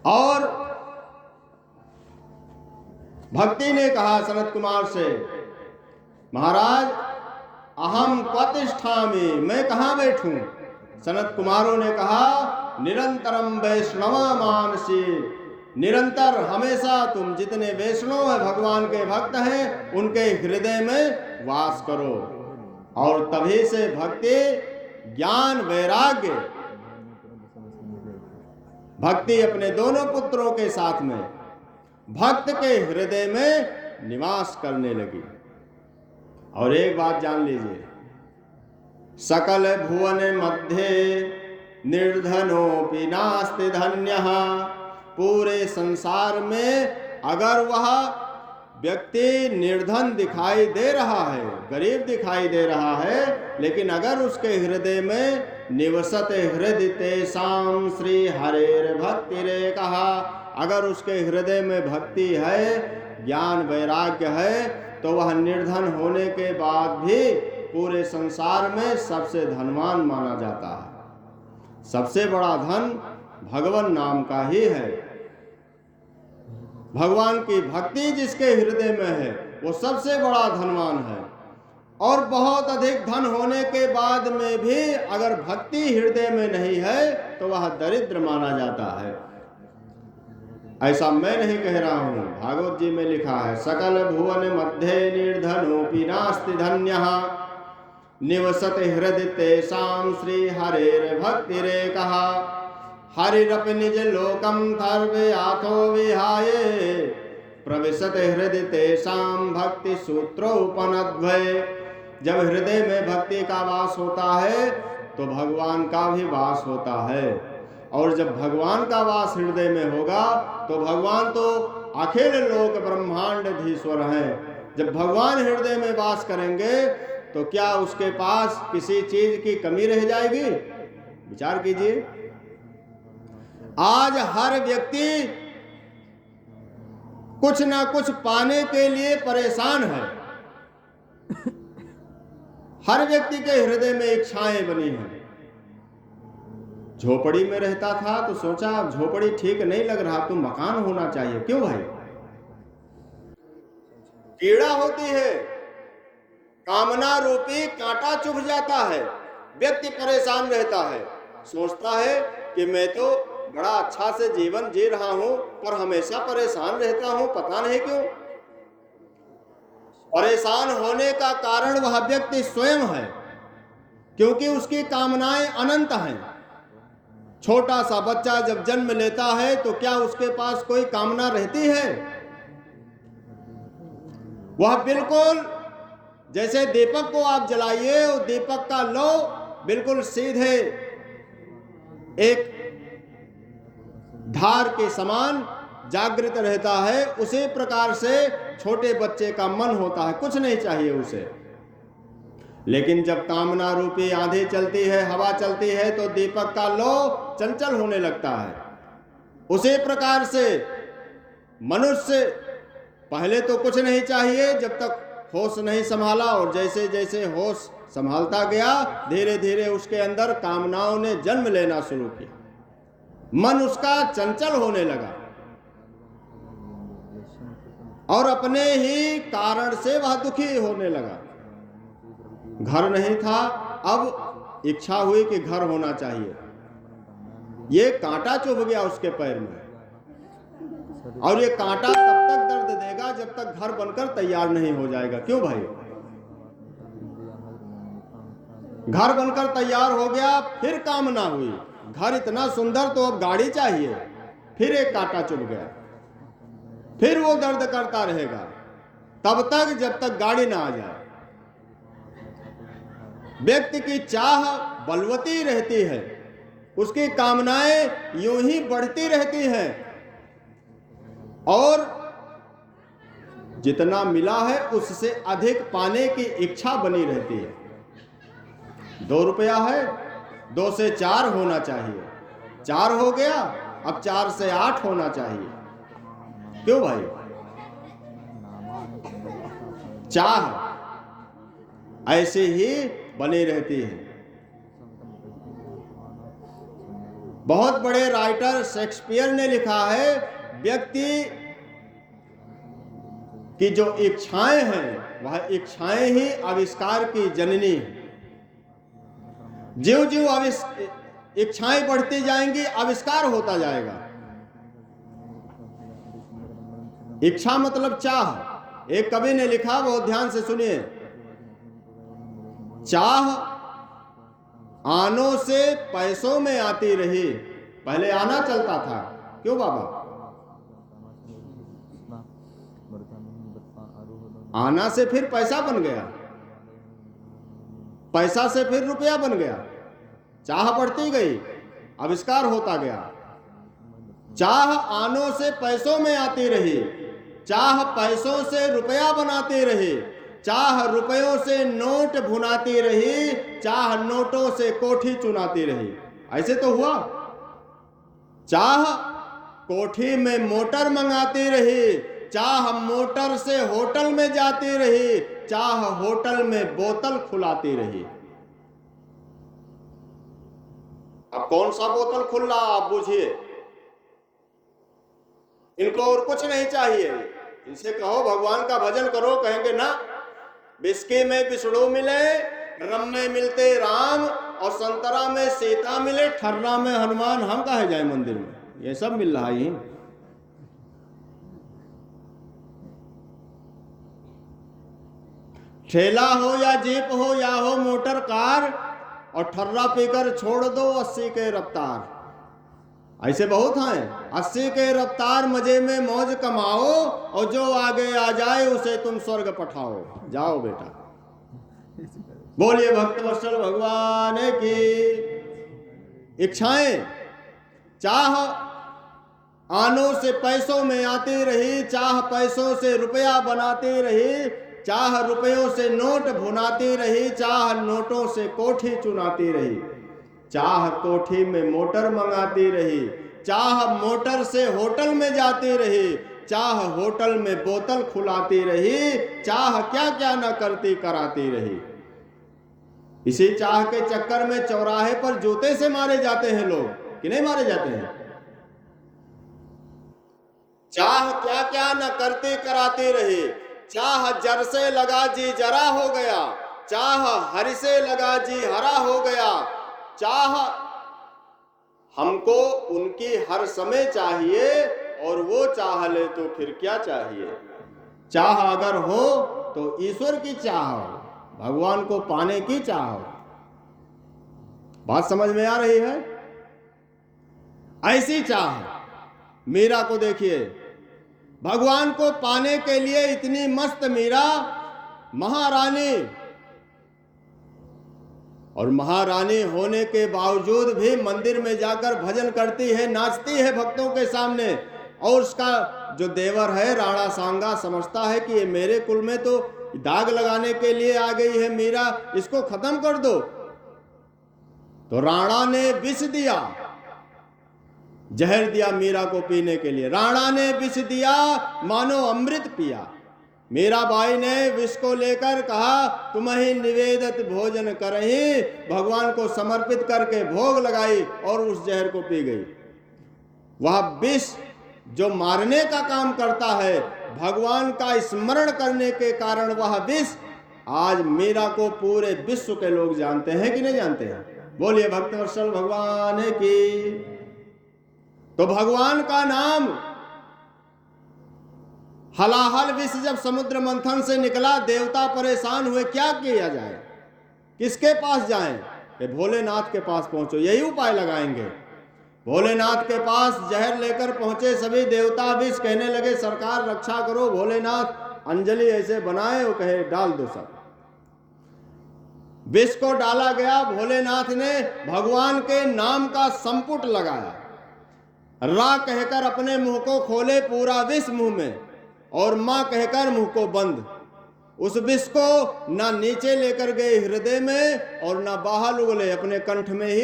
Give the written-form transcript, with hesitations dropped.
और भक्ति ने कहा सनत कुमार से, महाराज अहम क्वतिष्ठामि, मैं कहाँ बैठूं? सनत कुमारों ने कहा, निरंतरम वैष्णव मानसी, निरंतर हमेशा तुम जितने वैष्णव है, भगवान के भक्त हैं, उनके हृदय में वास करो। और तभी से भक्ति, ज्ञान, वैराग्य, भक्ति अपने दोनों पुत्रों के साथ में भक्त के हृदय में निवास करने लगी। और एक बात जान लीजिए, सकल भुवन मध्य निर्धनोपि नास्ति धन्यः, पूरे संसार में अगर वह व्यक्ति निर्धन दिखाई दे रहा है, गरीब दिखाई दे रहा है, लेकिन अगर उसके हृदय में निवसते हृदय तेषां श्री हरेर भक्तिरे कहा, अगर उसके हृदय में भक्ति है, ज्ञान वैराग्य है, तो वह निर्धन होने के बाद भी पूरे संसार में सबसे धनवान माना जाता है। सबसे बड़ा धन भगवान नाम का ही है। भगवान की भक्ति जिसके हृदय में है वो सबसे बड़ा धनवान है। और बहुत अधिक धन होने के बाद में भी अगर भक्ति हृदय में नहीं है तो वह दरिद्र माना जाता है। ऐसा मैं नहीं कह रहा हूं, भागवत जी में लिखा है, सकल भुवन मध्य निर्धनोपि नास्ति धन्यः, निवसते हृदय तेषां श्री हरेर भक्तिरे कहा, हरिरपि निज लोकम सर्वयाथो विहाय, प्रविशते हृदय तेषां भक्ति सूत्रोपनद्वय। जब हृदय में भक्ति का वास होता है तो भगवान का भी वास होता है। और जब भगवान का वास हृदय में होगा तो भगवान तो अखिल लोक ब्रह्मांडधीश्वर हैं। जब भगवान हृदय में वास करेंगे तो क्या उसके पास किसी चीज की कमी रह जाएगी? विचार कीजिए। आज हर व्यक्ति कुछ ना कुछ पाने के लिए परेशान है। हर व्यक्ति के हृदय में इच्छाएं बनी हैं। झोपड़ी में रहता था तो सोचा अब झोपड़ी ठीक नहीं लग रहा तो मकान होना चाहिए। क्यों भाई? कीड़ा होती है, कामना रूपी कांटा चुभ जाता है, व्यक्ति परेशान रहता है, सोचता है कि मैं तो बड़ा अच्छा से जीवन जी रहा हूं पर हमेशा परेशान रहता हूं, पता नहीं क्यों। परेशान होने का कारण वह व्यक्ति स्वयं है, क्योंकि उसकी कामनाएं अनंत हैं। छोटा सा बच्चा जब जन्म लेता है तो क्या उसके पास कोई कामना रहती है? वह बिल्कुल जैसे दीपक को आप जलाइए और दीपक का लो बिल्कुल सीधे एक धार के समान जागृत रहता है, उसी प्रकार से छोटे बच्चे का मन होता है, कुछ नहीं चाहिए उसे। लेकिन जब कामना रूपी आंधी चलती है, हवा चलती है, तो दीपक का लो चंचल होने लगता है। उसी प्रकार से मनुष्य पहले तो कुछ नहीं चाहिए जब तक होश नहीं संभाला, और जैसे जैसे होश संभालता गया धीरे धीरे उसके अंदर कामनाओं ने जन्म लेना शुरू किया, मन उसका चंचल होने लगा और अपने ही कारण से वह दुखी होने लगा। घर नहीं था, अब इच्छा हुई कि घर होना चाहिए। ये कांटा चुभ गया उसके पैर में, और ये कांटा तब तक दर्द देगा जब तक घर बनकर तैयार नहीं हो जाएगा। क्यों भाई? घर बनकर तैयार हो गया, फिर कामना हुई, घर इतना सुंदर तो अब गाड़ी चाहिए, फिर एक कांटा चुभ गया, फिर वो दर्द करता रहेगा तब तक जब तक गाड़ी ना आ जाए। व्यक्ति की चाह बलवती रहती है, उसकी कामनाएं यूं ही बढ़ती रहती हैं, और जितना मिला है उससे अधिक पाने की इच्छा बनी रहती है। 2 रुपया है, 2 से 4 होना चाहिए, 4 हो गया, अब 4 से 8 होना चाहिए। क्यों भाई? चाह ऐसे ही बनी रहती है। बहुत बड़े राइटर शेक्सपियर ने लिखा है, व्यक्ति की जो इच्छाएं हैं वह इच्छाएं ही आविष्कार की जननी है। ज्यों ज्यों इच्छाएं बढ़ती जाएंगी आविष्कार होता जाएगा। इच्छा मतलब चाह। एक कवि ने लिखा, बहुत ध्यान से सुनिए, चाह आनों से पैसों में आती रही। पहले आना चलता था, क्यों बाबा? आना से फिर पैसा बन गया, पैसा से फिर रुपया बन गया, चाह बढ़ती गई, आविष्कार होता गया। चाह आनों से पैसों में आती रही, चाह पैसों से रुपया बनाती रही, चाह रुपयों से नोट भुनाती रही, चाह नोटों से कोठी चुनाती रही। ऐसे तो हुआ। चाह कोठी में मोटर मंगाती रही, चाह मोटर से होटल में जाती रही, चाह होटल में बोतल खुलाती रही। अब कौन सा बोतल खुल रहा आप बूझिए। इनको और कुछ नहीं चाहिए। इनसे कहो भगवान का भजन करो, कहेंगे ना। बिस्की में बिसड़ो मिले, रम में मिलते राम, और संतरा में सीता मिले, ठर्रा में हनुमान, हम कहे जाए मंदिर में? ये सब मिल रहा है। ठेला हो या जीप हो या हो मोटर कार, और ठर्रा पीकर छोड़ दो 80 के रफ्तार। ऐसे बहुत हैं। 80 के रफ्तार मजे में मौज कमाओ, और जो आगे आ जाए उसे तुम स्वर्ग पठाओ। जाओ बेटा। बोलिए भक्तवत्सल भगवान की। इच्छाएं, चाह आनों से पैसों में आती रही, चाह पैसों से रुपया बनाती रही, चाह रुपयों से नोट भुनाती रही, चाह नोटों से कोठी चुनाती रही, चाह कोठी में मोटर मंगाती रही, चाह मोटर से होटल में जाती रही, चाह होटल में बोतल खुलाती रही, चाह क्या क्या न करती कराती रही। इसी चाह के चक्कर में चौराहे पर जूते से मारे जाते हैं लोग, कि नहीं मारे जाते हैं? चाह क्या क्या न करती कराती रही। चाह जर से लगा जी जरा हो गया, चाह हरि से लगा जी हरा हो गया। चाह हमको उनकी हर समय चाहिए, और वो चाह ले तो फिर क्या चाहिए। चाह अगर हो तो ईश्वर की चाह हो, भगवान को पाने की चाह हो। बात समझ में आ रही है? ऐसी चाह मीरा को देखिए। भगवान को पाने के लिए इतनी मस्त मीरा, महारानी, और महारानी होने के बावजूद भी मंदिर में जाकर भजन करती है, नाचती है भक्तों के सामने। और उसका जो देवर है राणा सांगा समझता है कि ये मेरे कुल में तो दाग लगाने के लिए आ गई है मीरा, इसको खत्म कर दो। तो राणा ने विष दिया, जहर दिया मीरा को पीने के लिए। राणा ने विष दिया, मानो अमृत पिया। मीराबाई ने विष को लेकर कहा, तुम्हें निवेदित भोजन करही, भगवान को समर्पित करके भोग लगाई और उस जहर को पी गई। वह विष जो मारने का काम करता है, भगवान का स्मरण करने के कारण वह विष आज मीरा को पूरे विश्व के लोग जानते हैं कि नहीं जानते हैं? बोलिए भक्तवत्सल भगवान की। तो भगवान का नाम, हलाहल विष जब समुद्र मंथन से निकला, देवता परेशान हुए, क्या किया जाए, किसके पास जाएं? कि भोलेनाथ के पास पहुंचो, यही उपाय लगाएंगे। भोलेनाथ के पास जहर लेकर पहुंचे सभी देवता, विष कहने लगे सरकार रक्षा करो। भोलेनाथ अंजलि ऐसे बनाए, वो कहे डाल दो सब। विष को डाला गया। भोलेनाथ ने भगवान के नाम का संपुट लगाया, रा कहकर अपने मुंह को खोले, पूरा विष मुंह में, और मां कहकर मुंह को बंद। उस विष को ना नीचे लेकर गए हृदय में, और ना बाहर उगले, अपने कंठ में ही